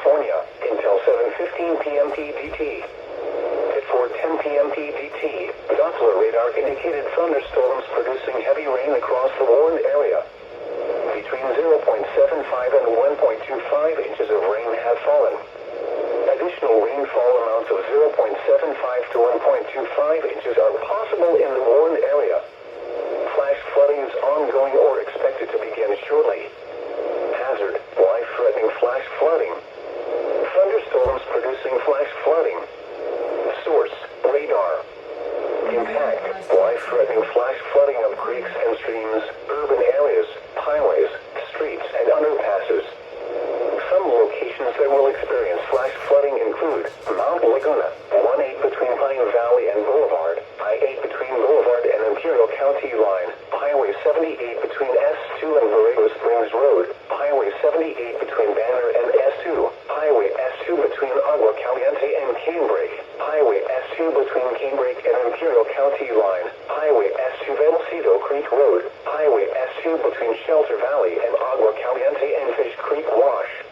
California, until 7:15 p.m. PDT. At 4:10 p.m. PDT, Doppler radar indicated thunderstorms producing heavy rain across the warned area. Between 0.75 and 1.25 inches of rain have fallen. Additional rainfall amounts of 0.75 to 1.25 inches are possible in the warned area. Flash flooding is ongoing or expected to begin shortly. Hazard: life-threatening flash flooding. Thunderstorms producing flash flooding. Source: radar. Impact: life-threatening flash flooding of creeks and streams, urban areas, highways, streets, and underpasses. Some locations that will experience flash flooding include Mount Laguna, 1-8 between Pine Valley and Boulevard, I-8 between Boulevard and Imperial County line, Highway 78 between S2 and Borrego Springs Road, Highway 78 between Banner and S2, Highway S2 between Agua Caliente and Canebrake, Highway S2 between Canebrake and Imperial County line, Highway S2 Velocito Creek Road, Highway S2 between Shelter Valley and Agua Caliente and Fish Creek Wash.